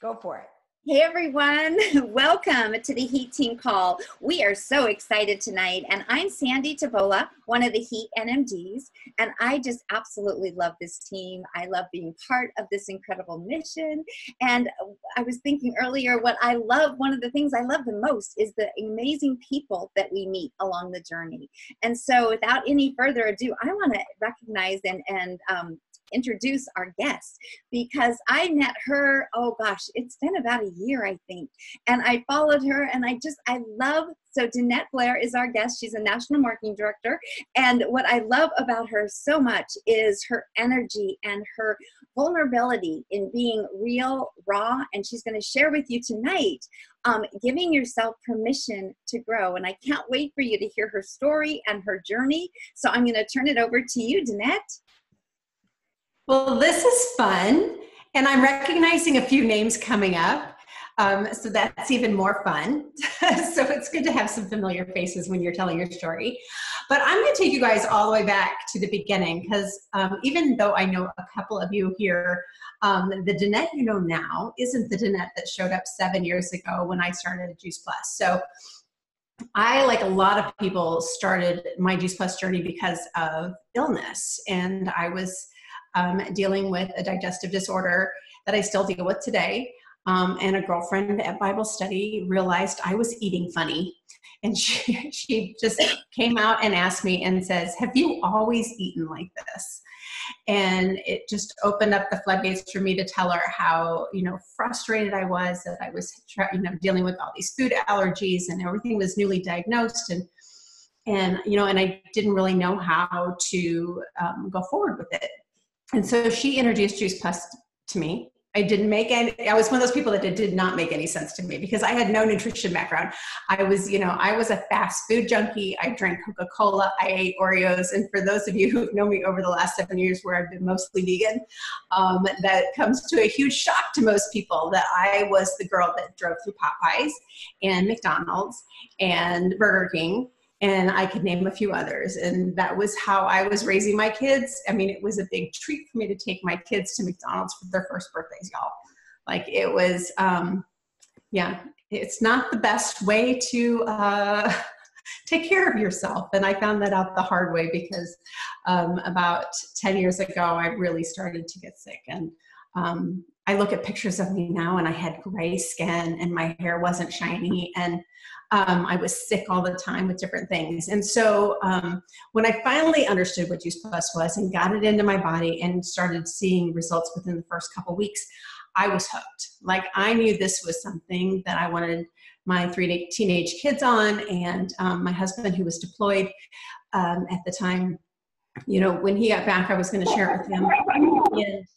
Go for it. Hey everyone, welcome to the Heat Team Call. We are so excited tonight, and I'm Sandy Tavola, one of the Heat NMDs, and I just absolutely love this team. I love being part of this incredible mission, and I was thinking earlier one of the things I love the most is the amazing people that we meet along the journey. And so without any further ado, I want to recognize and introduce our guest, because I met her, oh gosh, it's been about a year, I think. And I followed her and I love, so Danette Blair is our guest. She's a national marketing director. And what I love about her so much is her energy and her vulnerability in being real, raw. And she's going to share with you tonight, giving yourself permission to grow. And I can't wait for you to hear her story and her journey. So I'm going to turn it over to you, Danette. Well, this is fun, and I'm recognizing a few names coming up, so that's even more fun. So it's good to have some familiar faces when you're telling your story. But I'm going to take you guys all the way back to the beginning, because even though I know a couple of you here, the Danette you know now isn't the Danette that showed up 7 years ago when I started Juice Plus. So I, like a lot of people, started my Juice Plus journey because of illness, and I was dealing with a digestive disorder that I still deal with today. And a girlfriend at Bible study realized I was eating funny. And she just came out and asked me and says, "Have you always eaten like this?" And it just opened up the floodgates for me to tell her how, frustrated I was, that I was, dealing with all these food allergies and everything was newly diagnosed. And I didn't really know how to go forward with it. And so she introduced Juice Plus to me. I was one of those people that did not make any sense to me because I had no nutrition background. I was a fast food junkie. I drank Coca-Cola. I ate Oreos. And for those of you who've known me over the last 7 years where I've been mostly vegan, that comes to a huge shock to most people that I was the girl that drove through Popeyes and McDonald's and Burger King. And I could name a few others. And that was how I was raising my kids. I mean, it was a big treat for me to take my kids to McDonald's for their first birthdays, y'all. Like it was, it's not the best way to take care of yourself. And I found that out the hard way because about 10 years ago, I really started to get sick. And I look at pictures of me now and I had gray skin and my hair wasn't shiny and I was sick all the time with different things. And so when I finally understood what Juice Plus was and got it into my body and started seeing results within the first couple weeks, I was hooked. Like I knew this was something that I wanted my 3 teenage kids on, and my husband, who was deployed at the time, when he got back, I was going to share it with him. And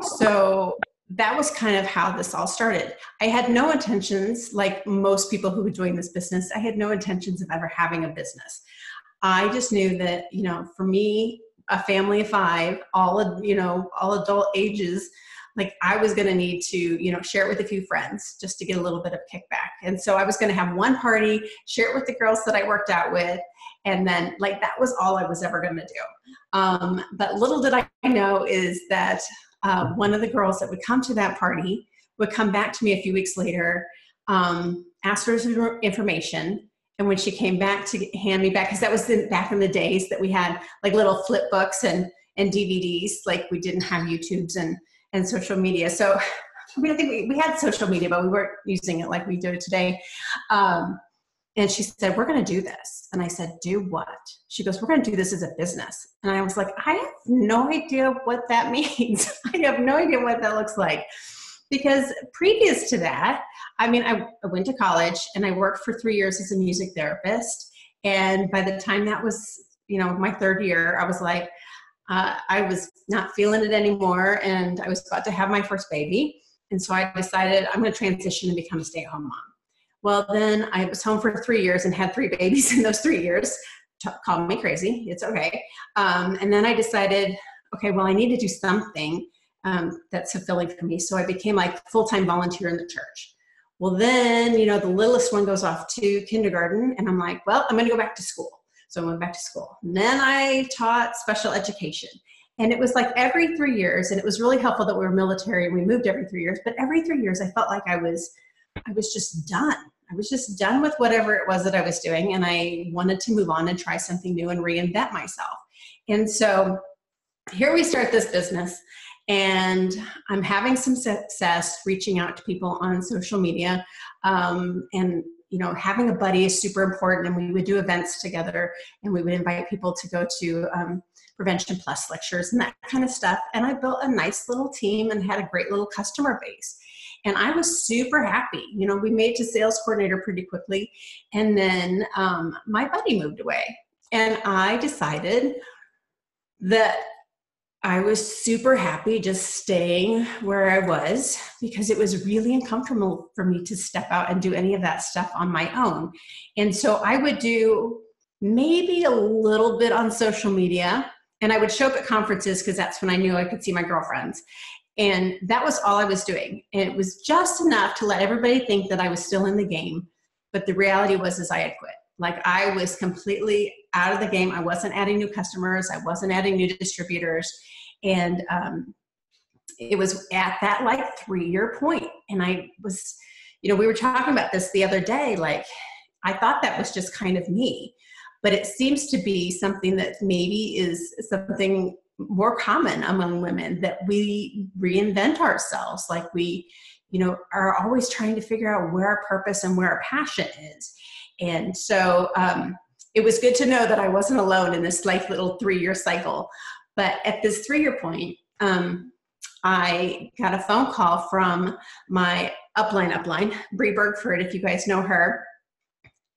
so that was kind of how this all started. I had no intentions, like most people who would join this business, I had no intentions of ever having a business. I just knew that, for me, a family of 5, all adult ages, like I was going to need to, share it with a few friends just to get a little bit of kickback. And so I was going to have one party, share it with the girls that I worked out with. And then like, that was all I was ever going to do. But little did I know is that one of the girls that would come to that party would come back to me a few weeks later, ask for some information. And when she came back to hand me back, because that was back in the days that we had like little flip books and DVDs, like we didn't have YouTubes and social media. So I mean, I think we had social media, but we weren't using it like we do today. And she said, "We're going to do this." And I said, "Do what?" She goes, "We're going to do this as a business." And I was like, I have no idea what that means. I have no idea what that looks like. Because previous to that, I mean, I went to college and I worked for 3 years as a music therapist. And by the time that was, my 3rd year, I was like, I was not feeling it anymore. And I was about to have my first baby. And so I decided I'm going to transition and become a stay-at-home mom. Well, then I was home for 3 years and had 3 babies in those 3 years. Call me crazy. It's okay. And then I decided, okay, well, I need to do something that's fulfilling for me. So I became like full-time volunteer in the church. Well, then, the littlest one goes off to kindergarten and I'm like, well, I'm going to go back to school. So I went back to school. And then I taught special education. And it was like every 3 years, and it was really helpful that we were military and we moved every 3 years, but every 3 years I felt like I was just done. I was just done with whatever it was that I was doing, and I wanted to move on and try something new and reinvent myself. And so here we start this business, and I'm having some success reaching out to people on social media. And having a buddy is super important, and we would do events together, and we would invite people to go to Prevention Plus lectures and that kind of stuff. And I built a nice little team and had a great little customer base. And I was super happy. We made to sales coordinator pretty quickly. And then my buddy moved away. And I decided that I was super happy just staying where I was, because it was really uncomfortable for me to step out and do any of that stuff on my own. And so I would do maybe a little bit on social media, and I would show up at conferences because that's when I knew I could see my girlfriends. And that was all I was doing. And it was just enough to let everybody think that I was still in the game. But the reality was I had quit. Like, I was completely out of the game. I wasn't adding new customers. I wasn't adding new distributors. And it was at that 3-year point. And I was, we were talking about this the other day. Like, I thought that was just kind of me, but it seems to be something that maybe is something more common among women, that we reinvent ourselves. Like, we, are always trying to figure out where our purpose and where our passion is. And so it was good to know that I wasn't alone in this little 3-year cycle. But at this 3-year point, I got a phone call from my upline, Bree Bergford, if you guys know her.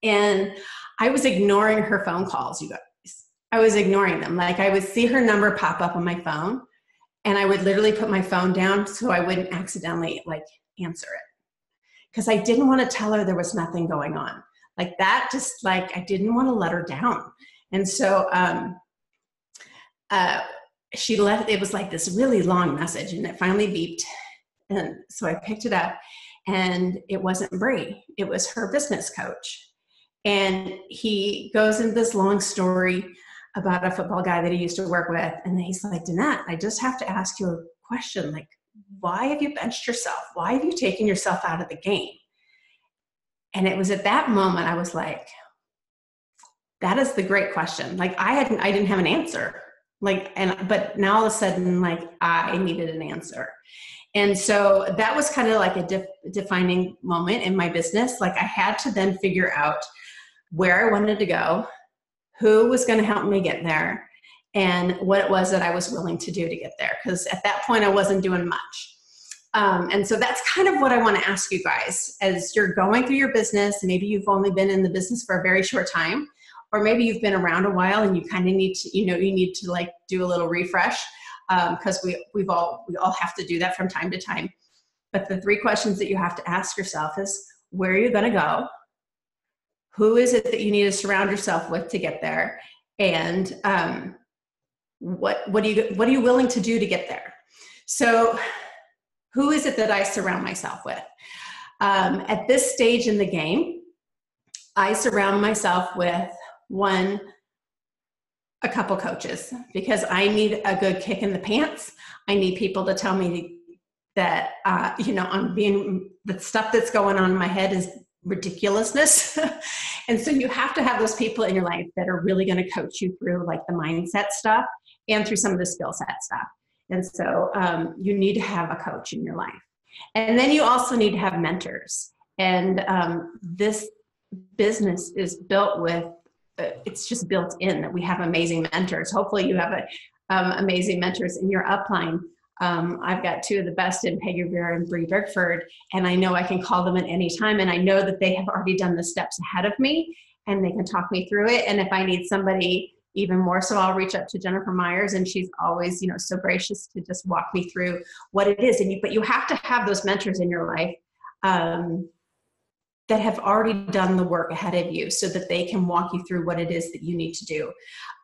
And I was ignoring her phone calls, you guys. I was ignoring them. Like, I would see her number pop up on my phone, and I would literally put my phone down so I wouldn't accidentally answer it. Because I didn't want to tell her there was nothing going on. Like that, just I didn't want to let her down. And so she left, it was this really long message, and it finally beeped. And so I picked it up, and it wasn't Bree. It was her business coach. And he goes into this long story about a football guy that he used to work with. And he's like, Danette, I just have to ask you a question. Why have you benched yourself? Why have you taken yourself out of the game? And it was at that moment I was like, that is the great question. I didn't have an answer. But now all of a sudden, I needed an answer. And so that was kind of a defining moment in my business. I had to then figure out where I wanted to go, who was going to help me get there, and what it was that I was willing to do to get there. Because at that point I wasn't doing much. And so that's kind of what I want to ask you guys as you're going through your business. Maybe you've only been in the business for a very short time, or maybe you've been around a while and you kind of need to, you need to do a little refresh, because we all have to do that from time to time. But the 3 questions that you have to ask yourself is, where are you going to go? Who is it that you need to surround yourself with to get there? And what are you willing to do to get there? So who is it that I surround myself with? At this stage in the game, I surround myself with a couple coaches, because I need a good kick in the pants. I need people to tell me that, the stuff that's going on in my head is ridiculousness. And so you have to have those people in your life that are really going to coach you through the mindset stuff and through some of the skill set stuff. And so you need to have a coach in your life. And then you also need to have mentors. And this business is built with, it's just built in that we have amazing mentors. Hopefully you have amazing mentors in your upline. I've got 2 of the best in Peggy Rivera and Bree Bergford, and I know I can call them at any time, and I know that they have already done the steps ahead of me, and they can talk me through it. And if I need somebody even more so, I'll reach out to Jennifer Myers, and she's always, so gracious to just walk me through what it is. But you have to have those mentors in your life that have already done the work ahead of you, so that they can walk you through what it is that you need to do.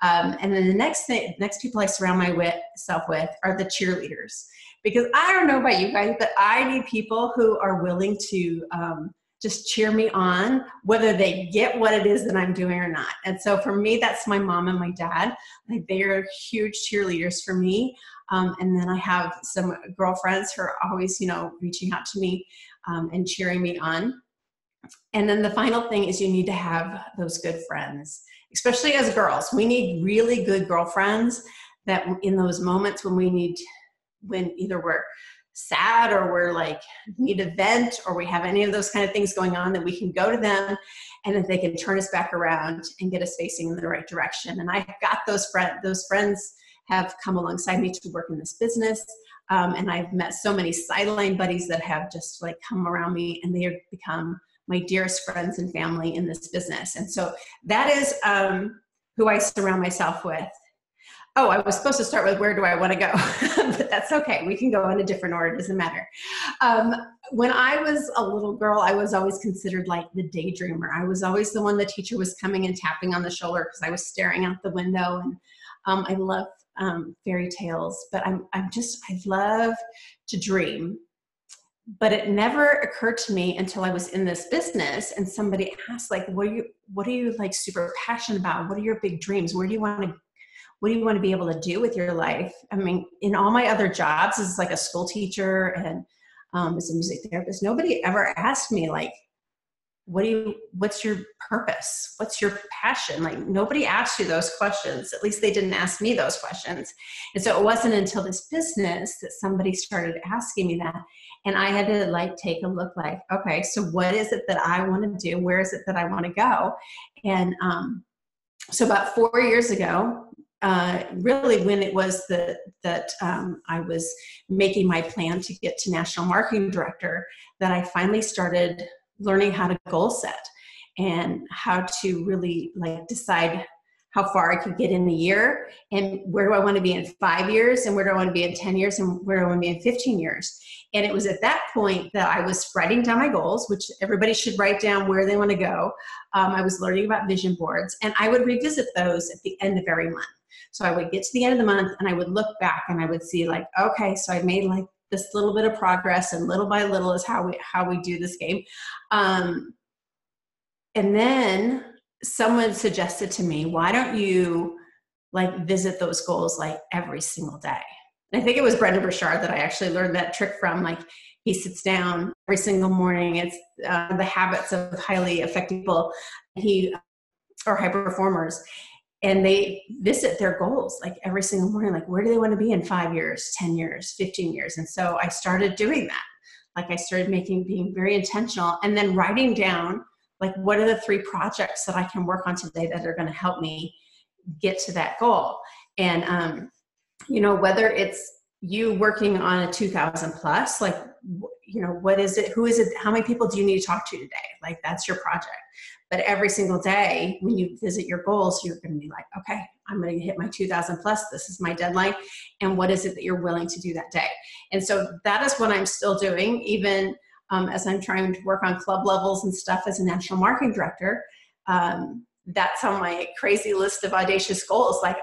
And then the next people I surround myself with are the cheerleaders, because I don't know about you guys, but I need people who are willing to just cheer me on, whether they get what it is that I'm doing or not. And so for me, that's my mom and my dad. Like, they are huge cheerleaders for me. And then I have some girlfriends who are always, reaching out to me and cheering me on. And then the final thing is, you need to have those good friends, especially as girls. We need really good girlfriends that in those moments when either we're sad or we're like need a vent or we have any of those kind of things going on, that we can go to them and that they can turn us back around and get us facing in the right direction. And I've got those friends. Those friends have come alongside me to work in this business. And I've met so many sideline buddies that have just like come around me, and they have become my dearest friends and family in this business. And so that is who I surround myself with. Oh, I was supposed to start with where do I want to go, but that's okay. We can go in a different order. It doesn't matter. When I was a little girl, I was always considered like the daydreamer. I was always the one the teacher was coming and tapping on the shoulder because I was staring out the window. And I love fairy tales, but I love to dream. But it never occurred to me until I was in this business and somebody asked, like, what are you like super passionate about? What are your big dreams? What do you want to be able to do with your life? I mean, in all my other jobs as like a school teacher and as a music therapist, nobody ever asked me like, what's your purpose? What's your passion? Like, nobody asked you those questions. At least they didn't ask me those questions. And so it wasn't until this business that somebody started asking me that. And I had to like take a look like, okay, so what is it that I want to do? Where is it that I want to go? And so about 4 years ago, really when it was that I was making my plan to get to National Marketing Director, that I finally started learning how to goal set and how to really like decide how far I could get in a year and where do I want to be in 5 years and where do I want to be in 10 years and where do I want to be in 15 years. And it was at that point that I was writing down my goals, which everybody should write down where they want to go. I was learning about vision boards, and I would revisit those at the end of every month. So I would get to the end of the month and I would look back and I would see like, okay, so I made like this little bit of progress, and little by little is how we do this game. And then someone suggested to me, why don't you like visit those goals like every single day? And I think it was Brendan Burchard that I actually learned that trick from. Like, he sits down every single morning. It's the habits of highly effective people or high performers. And they visit their goals like every single morning, like where do they want to be in 5 years, 10 years, 15 years? And so I started doing that. Like, I started being very intentional and then writing down like, what are the 3 projects that I can work on today that are going to help me get to that goal? And, whether it's you working on a 2,000 plus, like, what is it? Who is it? How many people do you need to talk to today? Like, that's your project. But every single day when you visit your goals, you're going to be like, okay, I'm going to hit my 2,000 plus. This is my deadline. And what is it that you're willing to do that day? And so that is what I'm still doing, even as I'm trying to work on club levels and stuff as a national marketing director. That's on my crazy list of audacious goals. Like,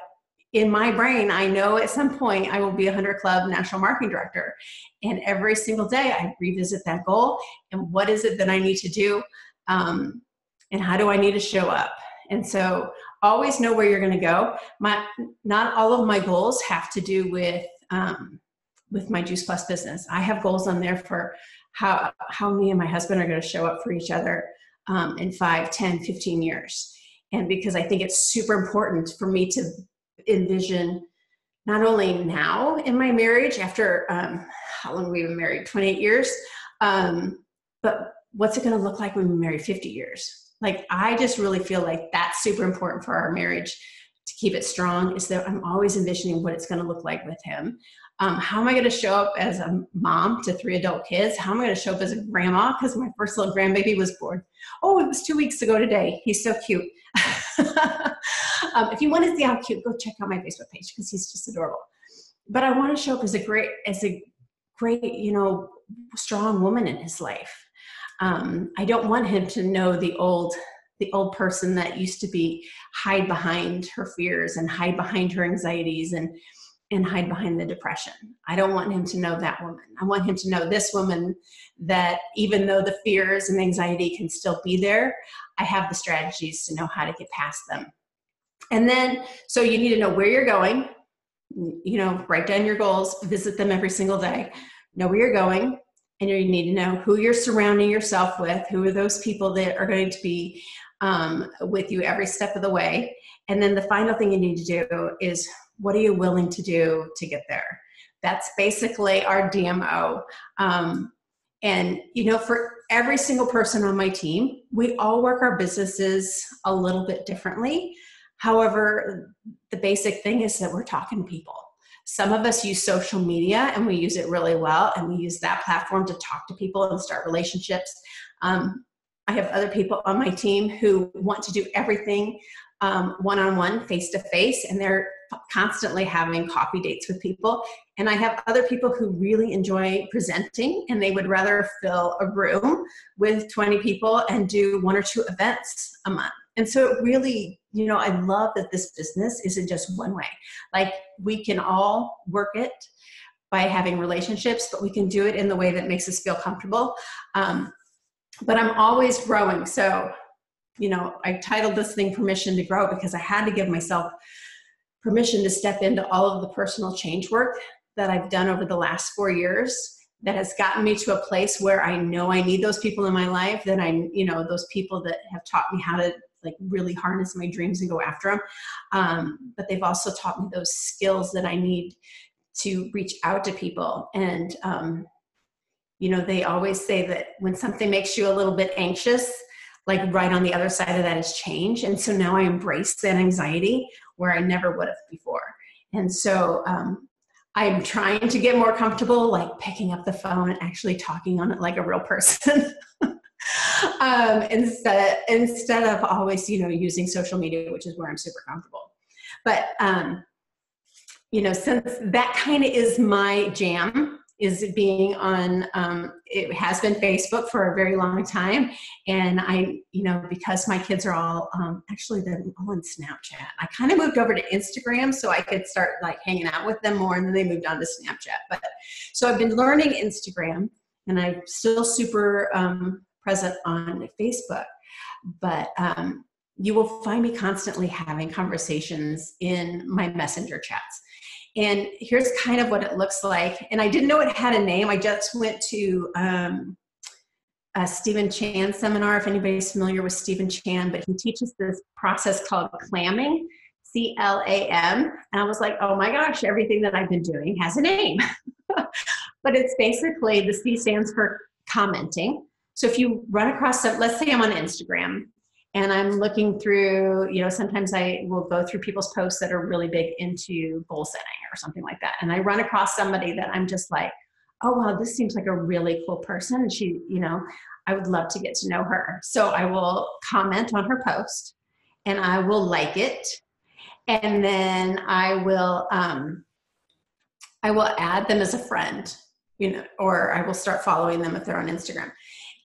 in my brain, I know at some point I will be a 100 Club national marketing director. And every single day I revisit that goal and what is it that I need to do? And how do I need to show up? And so always know where you're going to go. Not all of my goals have to do with my Juice Plus business. I have goals on there for how me and my husband are going to show up for each other in 5, 10, 15 years. And because I think it's super important for me to envision not only now in my marriage after how long have we been married? 28 years. But what's it going to look like when we marry 50 years? Like, I just really feel like that's super important for our marriage to keep it strong, is that I'm always envisioning what it's going to look like with him. How am I going to show up as a mom to 3 adult kids? How am I going to show up as a grandma? Because my first little grandbaby was born. Oh, it was 2 weeks ago today. He's so cute. If you want to see how cute, go check out my Facebook page because he's just adorable. But I want to show up as a great, strong woman in his life. I don't want him to know the old person that used to hide behind her fears and hide behind her anxieties. And and hide behind the depression. I don't want him to know that woman. I want him to know this woman, that even though the fears and anxiety can still be there, I have the strategies to know how to get past them. And then, so you need to know where you're going, you know, write down your goals, visit them every single day, know where you're going, and you need to know who you're surrounding yourself with, who are those people that are going to be with you every step of the way. And then the final thing you need to do is, what are you willing to do to get there? That's basically our DMO. And, you know, for every single person on my team, we all work our businesses a little bit differently. However, the basic thing is that we're talking to people. Some of us use social media and we use it really well, and we use that platform to talk to people and start relationships. I have other people on my team who want to do everything one-on-one, face-to-face, and they're constantly having coffee dates with people. And I have other people who really enjoy presenting, and they would rather fill a room with 20 people and do 1 or 2 events a month. And so it really, you know, I love that this business isn't just one way. Like, we can all work it by having relationships, but we can do it in the way that makes us feel comfortable. But I'm always growing. So, you know, I titled this thing Permission to Grow because I had to give myself permission to step into all of the personal change work that I've done over the last 4 years that has gotten me to a place where I know I need those people in my life, that you know, those people that have taught me how to like really harness my dreams and go after them. But they've also taught me those skills that I need to reach out to people. And, you know, they always say that when something makes you a little bit anxious, like right on the other side of that is change. And so now I embrace that anxiety where I never would have before. And so I'm trying to get more comfortable, like picking up the phone and actually talking on it like a real person. Instead of always, you know, using social media, which is where I'm super comfortable. But, you know, since that kind of is my jam, is being on, it has been Facebook for a very long time. And I, you know, because my kids are all, actually they're all on Snapchat. I kind of moved over to Instagram so I could start like hanging out with them more, and then they moved on to Snapchat. But so I've been learning Instagram, and I'm still super present on Facebook. But you will find me constantly having conversations in my messenger chats. And here's kind of what it looks like. And I didn't know it had a name. I just went to a Stephen Chan seminar, if anybody's familiar with Stephen Chan, but he teaches this process called clamming, C-L-A-M. And I was like, oh my gosh, everything that I've been doing has a name. But it's basically, the C stands for commenting. So if you run across some, let's say I'm on Instagram, and I'm looking through, you know, sometimes I will go through people's posts that are really big into goal setting or something like that. And I run across somebody that I'm just like, oh, wow, this seems like a really cool person. And she, you know, I would love to get to know her. So I will comment on her post, and I will like it. And then I will add them as a friend, you know, or I will start following them if they're on Instagram.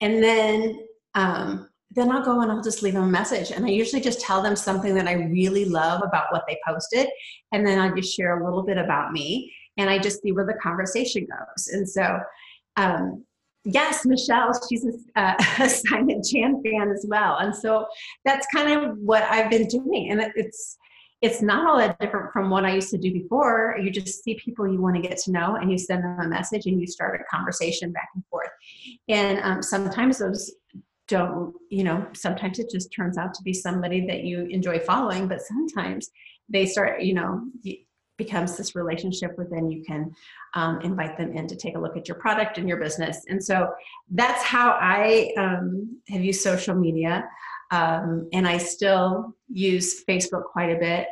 And then I'll go and I'll just leave them a message. And I usually just tell them something that I really love about what they posted. And then I just share a little bit about me, and I just see where the conversation goes. And so, yes, Michelle, she's a Simon Chan fan as well. And so that's kind of what I've been doing. And it's not all that different from what I used to do before. You just see people you want to get to know, and you send them a message, and you start a conversation back and forth. And sometimes those don't, you know, sometimes it just turns out to be somebody that you enjoy following, but sometimes they start, you know, becomes this relationship where then you can invite them in to take a look at your product and your business. And so that's how I have used social media. And I still use Facebook quite a bit.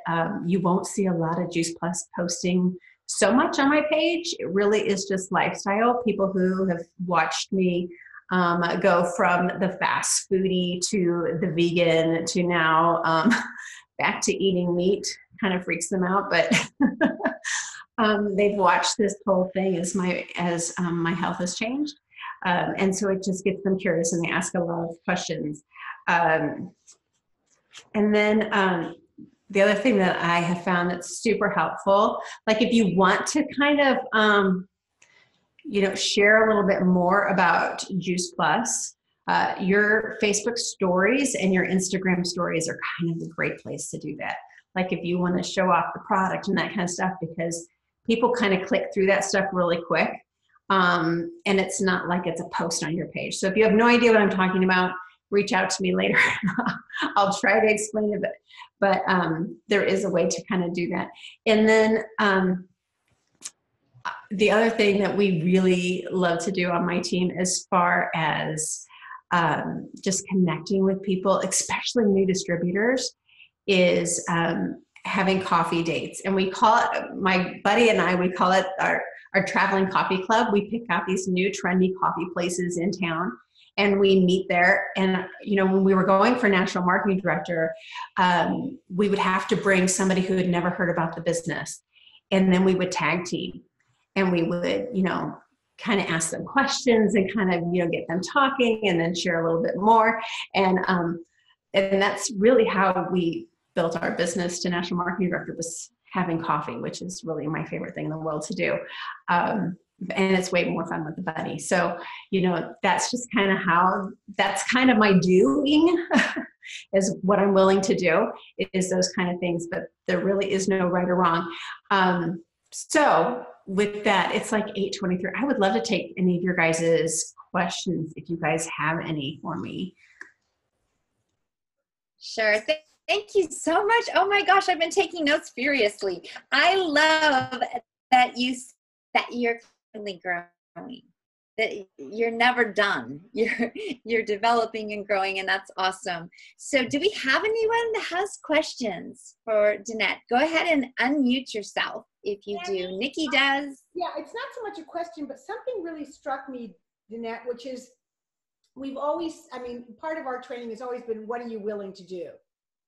You won't see a lot of Juice Plus posting so much on my page. It really is just lifestyle. People who have watched me go from the fast foodie to the vegan to now back to eating meat kind of freaks them out, but they've watched this whole thing as my health has changed. And so it just gets them curious, and they ask a lot of questions. And then the other thing that I have found that's super helpful, like if you want to kind of, share a little bit more about Juice Plus, your Facebook stories and your Instagram stories are kind of a great place to do that. Like if you want to show off the product and that kind of stuff, because people kind of click through that stuff really quick. And it's not like it's a post on your page. So if you have no idea what I'm talking about, reach out to me later. I'll try to explain it, but there is a way to kind of do that. And then the other thing that we really love to do on my team, as far as just connecting with people, especially new distributors, is having coffee dates. And we call it, my buddy and I, we call it our traveling coffee club. We pick out these new trendy coffee places in town and we meet there. And, when we were going for national marketing director, we would have to bring somebody who had never heard about the business. And then we would tag team and we would, kind of ask them questions and kind of, get them talking and then share a little bit more. And that's really how we built our business to national marketing director, was having coffee, which is really my favorite thing in the world to do. And it's way more fun with a buddy. So, that's just kind of that's kind of my doing is what I'm willing to do, is those kind of things, but there really is no right or wrong. So with that, it's like 8:23. I would love to take any of your guys' questions if you guys have any for me. Sure. Thank you so much. Oh my gosh, I've been taking notes furiously. I love that you're constantly growing, that you're never done. You're developing and growing, and that's awesome. So do we have anyone that has questions for Danette? Go ahead and unmute yourself if you do. Nikki does. Yeah, it's not so much a question, but something really struck me, Danette, which is part of our training has always been, what are you willing to do?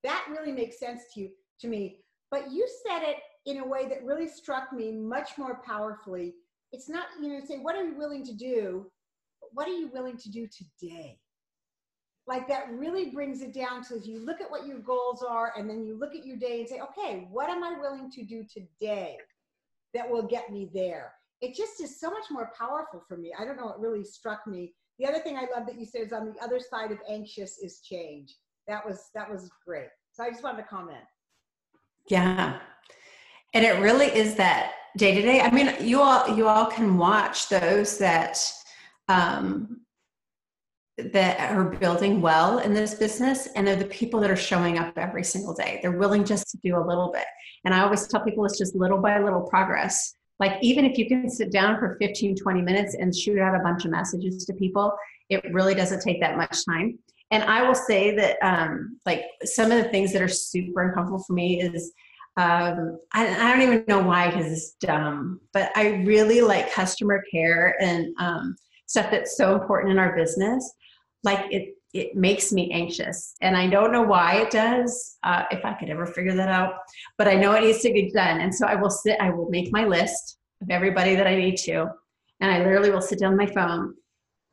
That really makes sense to me. But you said it in a way that really struck me much more powerfully. It's not, say, what are you willing to do? What are you willing to do today? Like that really brings it down to, you look at what your goals are and then you look at your day and say, okay, what am I willing to do today that will get me there? It just is so much more powerful for me. I don't know, it really struck me. The other thing I love that you said is, on the other side of anxious is change. That was great. So I just wanted to comment. Yeah. And it really is that day to day. I mean, you all can watch those that are building well in this business, and they're the people that are showing up every single day. They're willing just to do a little bit. And I always tell people it's just little by little progress. Like, even if you can sit down for 15, 20 minutes and shoot out a bunch of messages to people, it really doesn't take that much time. And I will say that, like, some of the things that are super uncomfortable for me is, I don't even know why, because it's dumb, but I really like customer care and stuff that's so important in our business. Like, it makes me anxious, and I don't know why it does, if I could ever figure that out, but I know it needs to get done. And so I will make my list of everybody that I need to, and I literally will sit down on my phone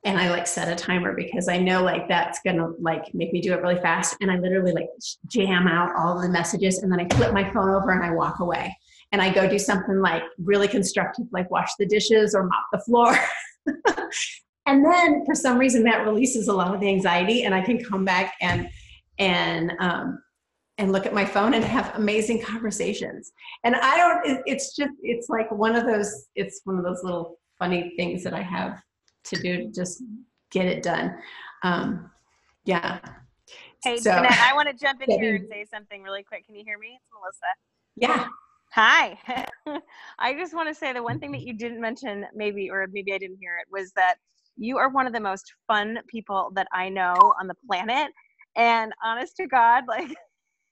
and I set a timer, because I know that's gonna make me do it really fast. And I literally jam out all the messages, and then I flip my phone over and I walk away and I go do something really constructive, like wash the dishes or mop the floor. And then for some reason that releases a lot of the anxiety, and I can come back and look at my phone and have amazing conversations. And it's one of those little funny things that I have to do to just get it done. Yeah. Hey, Danette, I want to jump in here and say something really quick. Can you hear me? It's Melissa. Yeah. Hi. I just want to say the one thing that you didn't mention, maybe I didn't hear it, was that you are one of the most fun people that I know on the planet. And honest to God,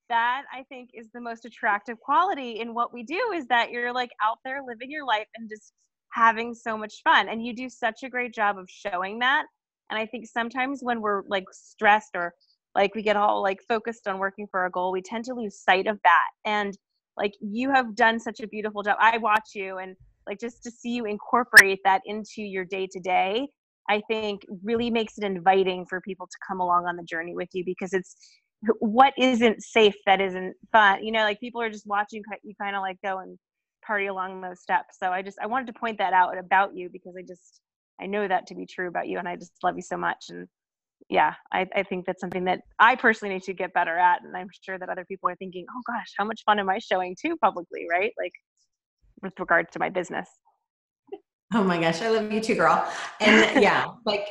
that I think is the most attractive quality in what we do, is that you're out there living your life and just having so much fun. And you do such a great job of showing that. And I think sometimes when we're stressed or we get all focused on working for a goal, we tend to lose sight of that. And you have done such a beautiful job. I watch you, and just to see you incorporate that into your day to day, I think really makes it inviting for people to come along on the journey with you, because it's what isn't safe that isn't fun, you know, like people are just watching you kind of like go and party along those steps. So I wanted to point that out about you, because I know that to be true about you, and I just love you so much. And yeah, I think that's something that I personally need to get better at, and I'm sure that other people are thinking, oh gosh, how much fun am I showing too publicly, right? Like with regard to my business. Oh my gosh, I love you too, girl. And yeah, like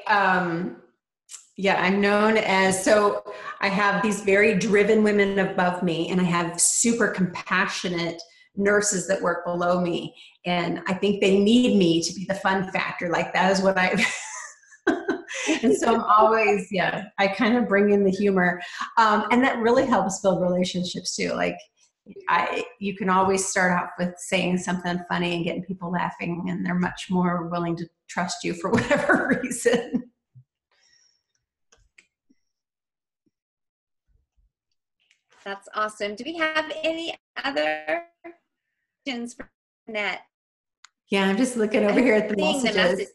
yeah, I'm known as, so I have these very driven women above me, and I have super compassionate nurses that work below me. And I think they need me to be the fun factor. Like that is what I, and so I'm always, yeah, I kind of bring in the humor. And that really helps build relationships too. Like you can always start off with saying something funny and getting people laughing, and they're much more willing to trust you for whatever reason. That's awesome. Do we have any other questions for Danette? Yeah, I'm just looking over here at the messages.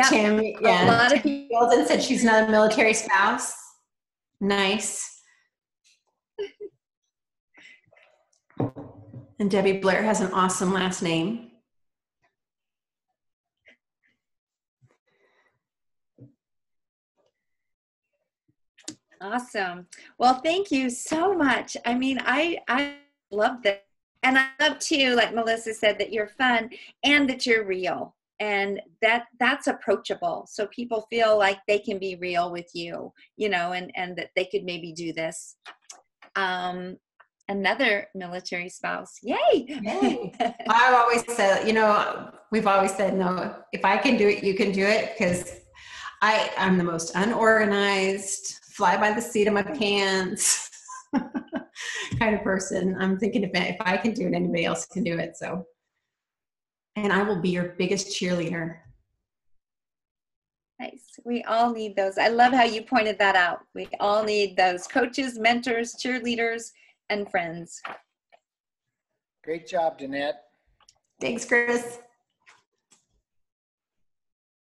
Tammy, yeah. A lot of people. Golden said she's not a military spouse. Nice. And Debbie Blair has an awesome last name. Awesome. Well, thank you so much. I mean, I love that. And I love too, like Melissa said, that you're fun and that you're real, and that's approachable. So people feel like they can be real with you, you know, and that they could maybe do this. Another military spouse. Yay. Yay. I've always said, you know, we've always said, no, if I can do it, you can do it. Because I'm the most unorganized, fly by the seat of my pants kind of person. I'm thinking if I can do it, anybody else can do it. So, and I will be your biggest cheerleader. Nice. We all need those. I love how you pointed that out. We all need those coaches, mentors, cheerleaders, and friends. Great job, Danette. Thanks, Chris.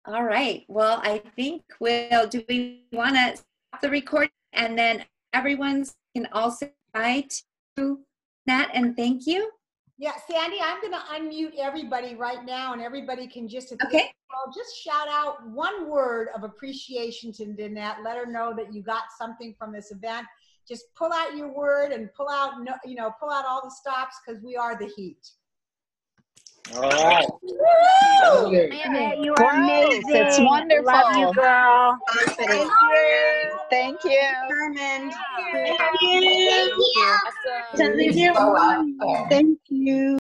All right. Well, I think do we want to stop the recording, and then everyone can also say to Nat and thank you? Yeah, Sandy, I'm going to unmute everybody right now, and everybody can just, okay. Just shout out one word of appreciation to Danette. Let her know that you got something from this event. Just pull out your word and pull out, pull out all the stops, because we are the heat. All right. You are amazing. It's wonderful. Love you, girl. Thank you. Thank you. Determined. Thank you. Thank you. Thank you.